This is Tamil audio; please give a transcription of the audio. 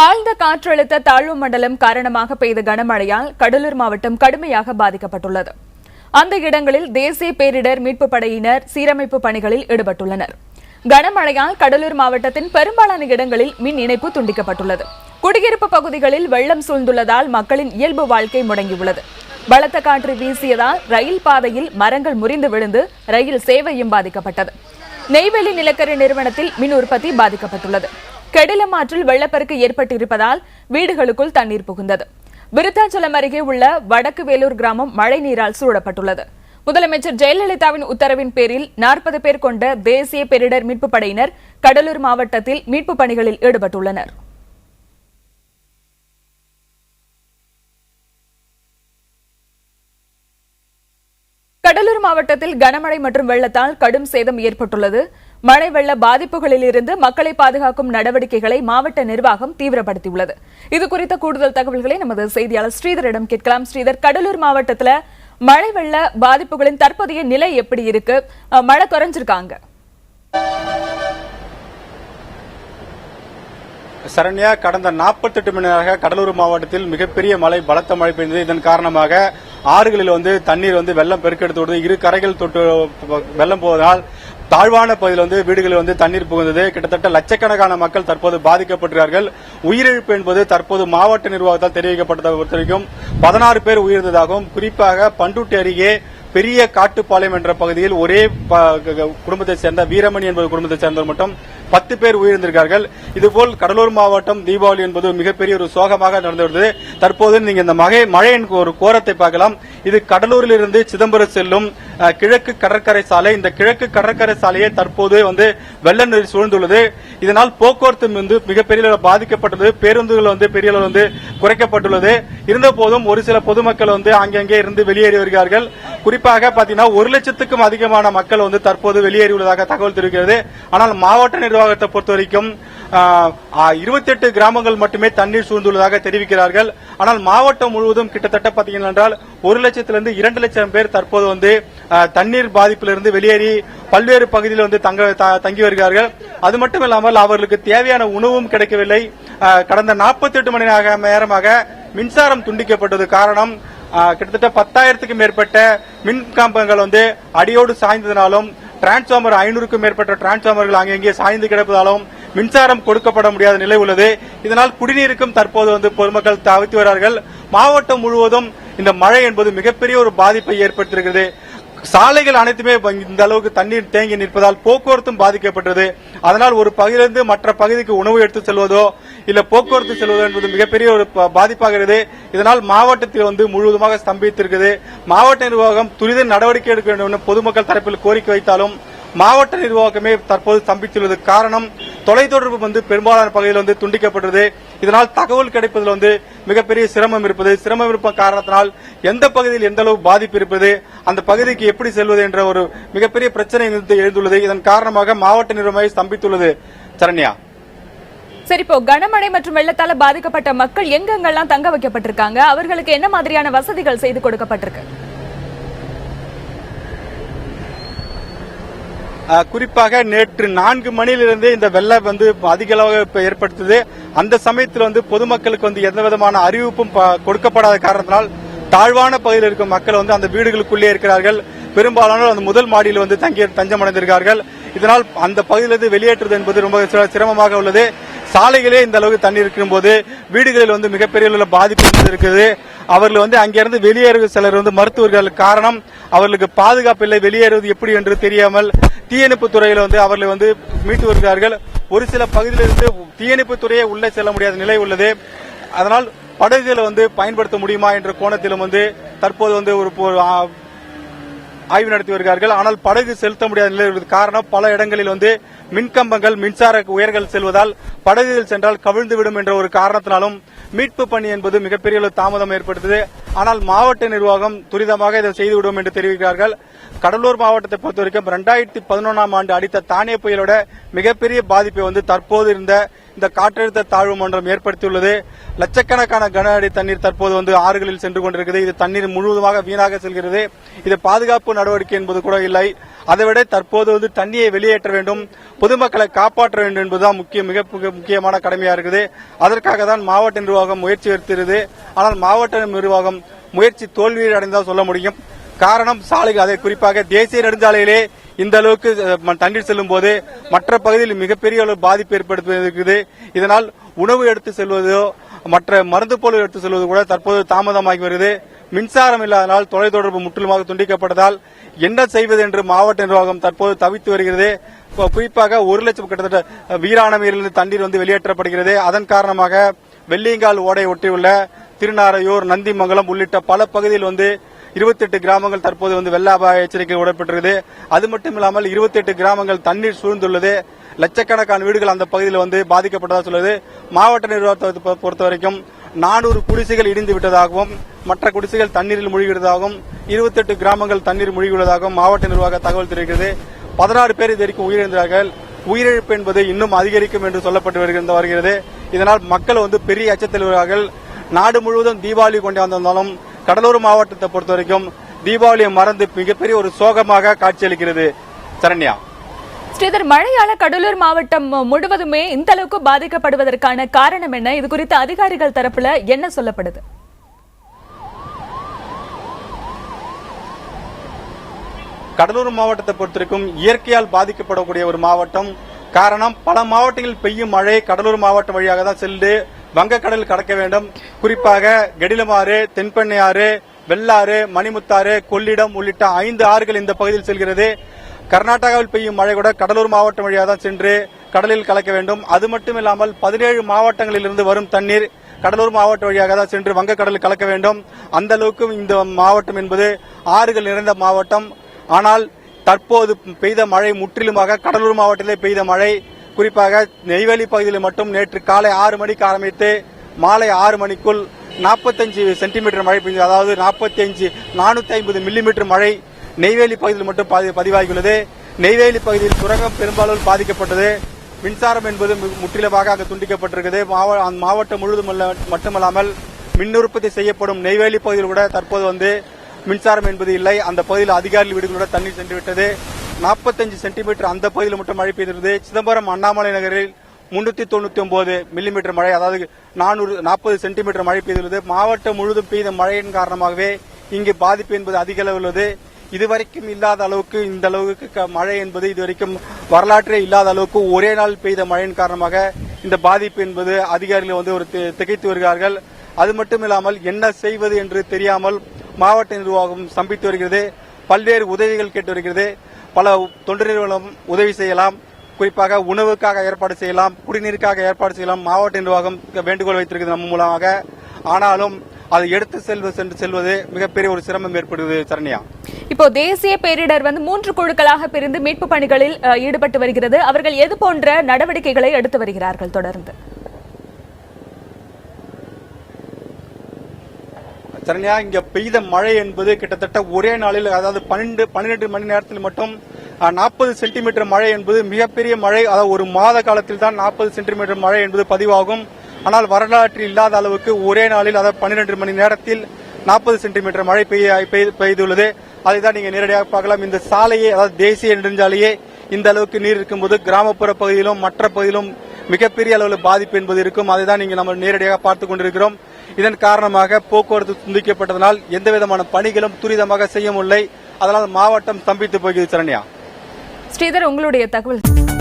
ஆழ்ந்த காற்றழுத்த தாழ்வு மண்டலம் காரணமாக பெய்த கனமழையால் கடலூர் மாவட்டம் கடுமையாக பாதிக்கப்பட்டுள்ளது. அந்த இடங்களில் தேசிய பேரிடர் மீட்புப் படையினர் சீரமைப்பு பணிகளில் ஈடுபட்டுள்ளனர். கனமழையால் கடலூர் மாவட்டத்தின் பெரும்பாலான இடங்களில் மின் இணைப்பு துண்டிக்கப்பட்டுள்ளது. குடியிருப்பு பகுதிகளில் வெள்ளம் சூழ்ந்துள்ளதால் மக்களின் இயல்பு வாழ்க்கை முடங்கியுள்ளது. பலத்த காற்று வீசியதால் ரயில் பாதையில் மரங்கள் முறிந்து விழுந்து ரயில் சேவையும் பாதிக்கப்பட்டது. நெய்வேலி நிலக்கரி நிறுவனத்தில் மின் உற்பத்தி பாதிக்கப்பட்டுள்ளது. கெடிலம் ஆற்றில் வெள்ளப்பெருக்கு ஏற்பட்டிருப்பதால் வீடுகளுக்குள் தண்ணீர் புகுந்தது. விருத்தாச்சலம் அருகே உள்ள வடக்கு வேலூர் கிராமம் மழை நீரால் சூழப்பட்டுள்ளது. முதலமைச்சர் ஜெயலலிதாவின் உத்தரவின் பேரில் 40 பேர் கொண்ட தேசிய பேரிடர் மீட்புப் படையினர் கடலூர் மாவட்டத்தில் மீட்புப் பணிகளில் ஈடுபட்டுள்ளனர். கடலூர் மாவட்டத்தில் கனமழை மற்றும் வெள்ளத்தால் கடும் சேதம் ஏற்பட்டுள்ளது. மழை வெள்ள பாதிப்புகளில் இருந்து மக்களை பாதுகாக்கும் நடவடிக்கைகளை மாவட்ட நிர்வாகம் தீவிரப்படுத்தியுள்ளது. இதுகுறித்த கூடுதல் தகவல்களை நமது செய்தியாளர் ஸ்ரீதரிடம் கேட்கலாம். ஸ்ரீதர், கடலூர் மாவட்டத்தில் மழை வெள்ள பாதிப்புகளின் தற்போதைய நிலை எப்படி இருக்கு? மழை குறைஞ்சிருக்காங்க? சரண்யா, கடந்த 48 மணி நேரமாக கடலூர் மாவட்டத்தில் மிகப்பெரிய மழை, பலத்த மழை பெய்தது. இதன் காரணமாக ஆறுகளில் தண்ணீர் வெள்ளம் பெருக்கெடுத்து இரு கரைகள் தொட்டு வெள்ளம் போவதால் தாழ்வான பகுதியில் வீடுகளில் தண்ணீர் புகுந்தது. கிட்டத்தட்ட லட்சக்கணக்கான மக்கள் தற்போது பாதிக்கப்பட்டிருக்கிறார்கள். உயிரிழப்பு என்பது தற்போது மாவட்ட நிர்வாகத்தால் தெரிவிக்கப்பட்டதை பொறுத்த வரைக்கும் 16 பேர் உயிரிழந்ததாகவும், குறிப்பாக பண்டூட்டி அருகே பெரிய காட்டுப்பாளையம் என்ற பகுதியில் ஒரே குடும்பத்தைச் சேர்ந்த வீரமணி என்பது குடும்பத்தைச் சேர்ந்தவர் மட்டும் 10 பேர் உயிரிழந்திருக்கிறார்கள். இதுபோல் கடலூர் மாவட்டம் தீபாவளி என்பது மிகப்பெரிய ஒரு சோகமாக நடந்து வருகிறது. தற்போது நீங்க இந்த மழையின் ஒரு கோரத்தை பார்க்கலாம். இது கடலூரில் இருந்து சிதம்பரம் செல்லும் கிழக்கு கடற்கரை சாலை. இந்த கிழக்கு கடற்கரை சாலையை தற்போது வெள்ள நீர் சூழ்ந்துள்ளது. இதனால் போக்குவரத்து மிகப்பெரிய பாதிக்கப்பட்டுள்ளது. பேருந்துகள் பெரிய அளவு குறைக்கப்பட்டுள்ளது. இருந்த போதும் ஒரு சில பொதுமக்கள் அங்கங்கே இருந்து வெளியேறி வருகிறார்கள். குறிப்பாக பாத்தீங்கன்னா 1 லட்சத்துக்கும் அதிகமான மக்கள் தற்போது வெளியேறியுள்ளதாக தகவல் தெரிவிக்கிறது. ஆனால் மாவட்ட நிர்வாகத்தை பொறுத்த வரைக்கும் 28 கிராமங்கள் மட்டுமே தண்ணீர் சூழ்ந்துள்ளதாக தெரிவிக்கிறார்கள். ஆனால் மாவட்டம் முழுவதும் கிட்டத்தட்ட பாத்தீங்கன்னா என்றால் 1 லட்சத்திலிருந்து 2 லட்சம் பேர் தற்போது தண்ணீர் பாதிப்பிலிருந்து வெளியேறி பல்வேறு பகுதியில் தங்கி வருகிறார்கள். அது மட்டும் இல்லாமல் அவர்களுக்கு தேவையான உணவும் கிடைக்கவில்லை. கடந்த 48 மணி நேரமாக மின்சாரம் துண்டிக்கப்பட்டது. காரணம், கிட்டத்தட்ட 10,000க்கும் மேற்பட்ட மின் கம்பங்கள் அடியோடு சாய்ந்ததினாலும், டிரான்ஸ்பார்மர் 500க்கும் மேற்பட்ட டிரான்ஸ்பார்மர்கள் அங்கங்கே சாய்ந்து கிடப்பதாலும் மின்சாரம் கொடுக்கப்பட முடியாத நிலை உள்ளது. இதனால் குடிநீருக்கும் தற்போது பொதுமக்கள் தவித்து வருகிறார்கள். மாவட்டம் முழுவதும் இந்த மழை என்பது மிகப்பெரிய ஒரு பாதிப்பை ஏற்படுத்தியிருக்கிறது. சாலைகள் அனைத்துமே இந்த அளவுக்கு தண்ணீர் தேங்கி நிற்பதால் போக்குவரத்தும் பாதிக்கப்பட்டது. அதனால் ஒரு பகுதியிலிருந்து மற்ற பகுதிக்கு உணவு எடுத்து செல்வதோ இல்ல போக்குவரத்து செல்வதோ என்பது மிகப்பெரிய ஒரு பாதிப்பாகிறது. இதனால் மாவட்டத்தில் முழுவதுமாக ஸ்தம்பித்திருக்கிறது. மாவட்ட நிர்வாகம் துரித நடவடிக்கை எடுக்க வேண்டும் என பொதுமக்கள் தரப்பில் கோரிக்கை வைத்தாலும் மாவட்ட நிர்வாகமே தற்போது ஸ்தம்பித்துள்ளது. காரணம், தொலைத்தொடர்பு பெரும்பாலான பகுதியில் துண்டிக்கப்பட்டது. இதனால் தகவல் கிடைப்பதில் மிகப்பெரிய சிரமம் இருப்பது. சிரமம் இருப்ப காரணத்தினால் எந்த பகுதியில் எந்த அளவு பாதிப்பு இருப்பது, அந்த பகுதிக்கு எப்படி செல்வது என்ற ஒரு மிகப்பெரிய பிரச்சனை எழுந்துள்ளது. இதன் காரணமாக மாவட்ட நிர்வாகம் ஸ்தம்பித்துள்ளது. சரண்யா, சரி, இப்போ கனமழை மற்றும் வெள்ளத்தால பாதிக்கப்பட்ட மக்கள் எங்கெங்கெல்லாம் தங்க வைக்கப்பட்டிருக்காங்க? அவர்களுக்கு என்ன மாதிரியான வசதிகள் செய்து கொடுக்கப்பட்டிருக்கு? குறிப்பாக நேற்று 4 மணியிலிருந்து இந்த வெள்ளம் அதிக அளவு ஏற்படுத்தது. அந்த சமயத்தில் பொதுமக்களுக்கு எந்த விதமான அறிவிப்பும் கொடுக்கப்படாத காரணத்தினால் தாழ்வான பகுதியில் இருக்கும் மக்கள் அந்த வீடுகளுக்குள்ளே இருக்கிறார்கள். பெரும்பாலானோர் அந்த முதல் மாடியில் தஞ்சமடைந்திருக்கிறார்கள். இதனால் அந்த பகுதியிலிருந்து வெளியேற்றுவது என்பது ரொம்ப சிரமமாக உள்ளது. சாலைகளே இந்த அளவுக்கு தண்ணீர் இருக்கும் போது வீடுகளில் மிகப்பெரிய பாதிப்பு இருக்குது. அவர்கள் அங்கிருந்து வெளியேறு சிலர் மருத்துவர்கள். காரணம், அவர்களுக்கு பாதுகாப்பு இல்லை. வெளியேறுவது எப்படி என்று தெரியாமல் தீயணைப்பு துறையில் அவர்களை மீட்டு வருகிறார்கள். ஒரு சில பகுதியிலிருந்து தீயணைப்பு துறையே உள்ளே செல்ல முடியாத நிலை உள்ளது. அதனால் படகுகளை பயன்படுத்த முடியுமா என்ற கோணத்திலும் தற்போது ஒரு ஆய்வு நடத்தி வருகிறார்கள். ஆனால் படகு செலுத்த முடியாத நிலை உள்ளது. காரணம், பல இடங்களில் மின்கம்பங்கள், மின்சார உயர்கள் செல்வதால் படகுகள் சென்றால் கவிழ்ந்துவிடும் என்ற ஒரு காரணத்தினாலும் மீட்பு பணி என்பது மிகப்பெரிய தாமதம் ஏற்படுத்தது. ஆனால் மாவட்ட நிர்வாகம் துரிதமாக இதை செய்துவிடும் என்று தெரிவிக்கிறார்கள். கடலூர் மாவட்டத்தை பொறுத்தவரைக்கும் 2011ஆம் ஆண்டு அடித்த தானே புயலோட மிகப்பெரிய பாதிப்பை தற்போது இருந்த இந்த காற்றழுத்த தாழ்வு மண்டலம் ஏற்படுத்தியுள்ளது. லட்சக்கணக்கான கன அடி தண்ணீர் தற்போது வந்து ஆறுகளில் சென்று கொண்டிருக்கிறது. இது தண்ணீர் முழுவதுமாக வீணாக செல்கிறது. இது பாதுகாப்பு நடவடிக்கை என்பது கூட இல்லை. அதைவிட தற்போது வந்து தண்ணியை வெளியேற்ற வேண்டும், பொதுமக்களை காப்பாற்ற வேண்டும் என்பதுதான் மிக முக்கியமான கடமையா இருக்குது. அதற்காக தான் மாவட்ட நிர்வாகம் முயற்சி எடுக்கிறது. ஆனால் மாவட்ட நிர்வாகம் முயற்சி தோல்வி அடைந்தால் சொல்ல முடியும். காரணம் சாலைகள், அதை குறிப்பாக தேசிய நெடுஞ்சாலையிலே இந்த அளவுக்கு தண்ணீர் செல்லும் போது மற்ற பகுதியில் மிகப்பெரிய அளவு பாதிப்பு ஏற்படுத்துகிறது. இதனால் உணவு எடுத்து செல்வதோ மற்ற மருந்து பொருள் எடுத்து செல்வது கூட தற்போது தாமதமாகி வருகிறது. மின்சாரம் இல்லாதனால் தொலைத்தொடர்பு முற்றிலுமாக துண்டிக்கப்பட்டதால் என்ன செய்வது என்று மாவட்ட நிர்வாகம் தற்போது தவித்து வருகிறது. குறிப்பாக 1 லட்சம் கிட்டத்தட்ட வீராணமையிலிருந்து தண்ணீர் வந்து வெளியேற்றப்படுகிறது. அதன் காரணமாக வெள்ளியங்கால் ஓடை ஒட்டியுள்ள திருநாரையூர், நந்திமங்கலம் உள்ளிட்ட பல பகுதியில் வந்து 28 கிராமங்கள் தற்போது வந்து வெள்ள அபாய எச்சரிக்கை விடப்பட்டிருக்கிறது. அது மட்டும் இல்லாமல் 28 கிராமங்கள் தண்ணீர் சூழ்ந்துள்ளது. லட்சக்கணக்கான வீடுகள் அந்த பகுதியில் வந்து பாதிக்கப்பட்டதாக சொல்லுது. மாவட்ட நிர்வாகத்தை பொறுத்த வரைக்கும் 400 குடிசைகள் இடிந்து விட்டதாகவும் மற்ற குடிசைகள் தண்ணீரில் மூழ்கிவிட்டதாகவும் 28 கிராமங்கள் தண்ணீர் மூழ்கியுள்ளதாகவும் மாவட்ட நிர்வாக தகவல் தெரிவிக்கிறது. 16 பேர் இதுவரைக்கும் உயிரிழந்தார்கள். உயிரிழப்பு என்பது இன்னும் அதிகரிக்கும் என்று சொல்லப்பட்டு வருகிறது. இதனால் மக்கள் வந்து பெரிய அச்சத்தில் வருகிறார்கள். நாடு முழுவதும் தீபாவளி கொண்டாந்தாலும் கடலூர் மாவட்டத்தை பொறுத்த வரைக்கும் தீபாவளியை மறந்து மிகப்பெரிய ஒரு சோகமாக காட்சியளிக்கிறது. சரண்யா, ஸ்ரீதர், மழையால கடலூர் மாவட்டம் முழுவதுமே இந்த அளவுக்கு பாதிக்கப்படுவதற்கான காரணம் என்ன? இது குறித்து அதிகாரிகள் தரப்புல என்ன சொல்லப்படுது? கடலூர் மாவட்டத்தை பொறுத்தவரைக்கும் இயற்கையால் பாதிக்கப்படக்கூடிய ஒரு மாவட்டம். காரணம், பல மாவட்டங்களில் பெய்யும் மழை கடலூர் மாவட்டம் வழியாக தான் சென்று வங்கக்கடல் கடக்க வேண்டும். குறிப்பாக கெடிலமாறு, தென்பெண்ணையாறு, வெள்ளாறு, மணிமுத்தாறு, கொள்ளிடம் உள்ளிட்ட 5 ஆறுகள் இந்த பகுதியில் செல்கிறது. கர்நாடகாவில் பெய்யும் மழை கூட கடலூர் மாவட்டம் வழியாக தான் சென்று கடலில் கலக்க வேண்டும். அது மட்டும் இல்லாமல் 17 மாவட்டங்களிலிருந்து வரும் தண்ணீர் கடலூர் மாவட்டம் வழியாக தான் சென்று வங்கக்கடலில் கலக்க வேண்டும். அந்த அளவுக்கு இந்த மாவட்டம் என்பது ஆறுகள் நிறைந்த மாவட்டம். ஆனால் தற்போது பெய்த மழை முற்றிலுமாக கடலூர் மாவட்டத்திலே பெய்த மழை. குறிப்பாக நெய்வேலி பகுதியில் மட்டும் நேற்று காலை 6 மணிக்கு ஆரம்பித்து மாலை 6 மணிக்குள் 45 சென்டிமீட்டர் மழை பெய்தது. அதாவது 450 மில்லிமீட்டர் மழை நெய்வேலி பகுதியில் மட்டும் பதிவாகியுள்ளது. நெய்வேலி பகுதியில் சுரங்கம் பெரும்பாலும் பாதிக்கப்பட்டது. மின்சாரம் என்பது முற்றிலுமாக அங்கு துண்டிக்கப்பட்டிருக்கிறது. மாவட்டம் முழுவதும் மட்டுமல்லாமல் மின் உற்பத்தி செய்யப்படும் நெய்வேலி பகுதியில் கூட தற்போது வந்து மின்சாரம் என்பது இல்லை. அந்த பகுதியில் அதிகாரிகள் வீடுகளோட தண்ணீர் சென்றுவிட்டது. 45 சென்டிமீட்டர் அந்த பகுதியில் மட்டும் மழை பெய்திருந்தது. சிதம்பரம் அண்ணாமலை நகரில் 399 மில்லிமீட்டர் மழை, அதாவது 440 சென்டிமீட்டர் மழை பெய்துள்ளது. மாவட்டம் முழுவதும் பெய்த மழையின் காரணமாகவே இங்கு பாதிப்பு என்பது அதிக அளவில் உள்ளது. இதுவரைக்கும் இல்லாத அளவுக்கு இந்த அளவுக்கு மழை என்பது இதுவரைக்கும் வரலாற்றே இல்லாத அளவுக்கு ஒரே நாள் பெய்த மழையின் காரணமாக இந்த பாதிப்பு என்பது அதிகாரிகள் வந்து ஒரு திகைத்து வருகிறார்கள். அது மட்டும் இல்லாமல் என்ன செய்வது என்று தெரியாமல் மாவட்ட நிர்வாகம் சம்பித்து வருகிறது. பல்வேறு உதவிகள் கேட்டு வருகிறது. பல தொண்டு நிறுவனம் உதவி செய்யலாம், குறிப்பாக உணவுக்காக ஏற்பாடு செய்யலாம், குடிநீருக்காக ஏற்பாடு செய்யலாம். மாவட்ட நிர்வாகம் வேண்டுகோள் வைத்திருக்கிறது நம்ம மூலமாக. ஆனாலும் அதை எடுத்து செல்வது மிகப்பெரிய ஒரு சிரமம் ஏற்படுகிறது. சரண்யா, இப்போ தேசிய பேரிடர் வந்து 3 குழுக்களாக பிரிந்து மீட்பு பணிகளில் ஈடுபட்டு வருகிறது. அவர்கள் எது போன்ற நடவடிக்கைகளை எடுத்து வருகிறார்கள் தொடர்ந்து? சரண்யா, இங்க பெய்த மழை என்பது கிட்டத்தட்ட ஒரே நாளில், அதாவது 12 மணி நேரத்தில் மட்டும் 40 சென்டிமீட்டர் மழை என்பது மிகப்பெரிய மழை. அதாவது ஒரு மாத காலத்தில் தான் 40 சென்டிமீட்டர் மழை என்பது பதிவாகும். ஆனால் வரலாற்றில் இல்லாத அளவுக்கு ஒரே நாளில், அதாவது 12 மணி நேரத்தில் 40 சென்டிமீட்டர் மழை பெய்துள்ளது. அதை தான் நீங்க நேரடியாக பார்க்கலாம். இந்த சாலையே, அதாவது தேசிய நெடுஞ்சாலையே இந்த அளவுக்கு நீர் இருக்கும்போது கிராமப்புற பகுதியிலும் மற்ற பகுதியிலும் மிகப்பெரிய அளவில் பாதிப்பு என்பது இருக்கும். அதை தான் நீங்க நம்ம நேரடியாக பார்த்துக் கொண்டிருக்கிறோம். இதன் காரணமாக போக்குவரத்து துண்டிக்கப்பட்டதனால் எந்த விதமான பணிகளும் துரிதமாக செய்ய முடியலை. அதனால் மாவட்டம் ஸ்தம்பித்து போகிறது. சரண்யா, ஸ்ரீதர், உங்களுடைய தகவல்.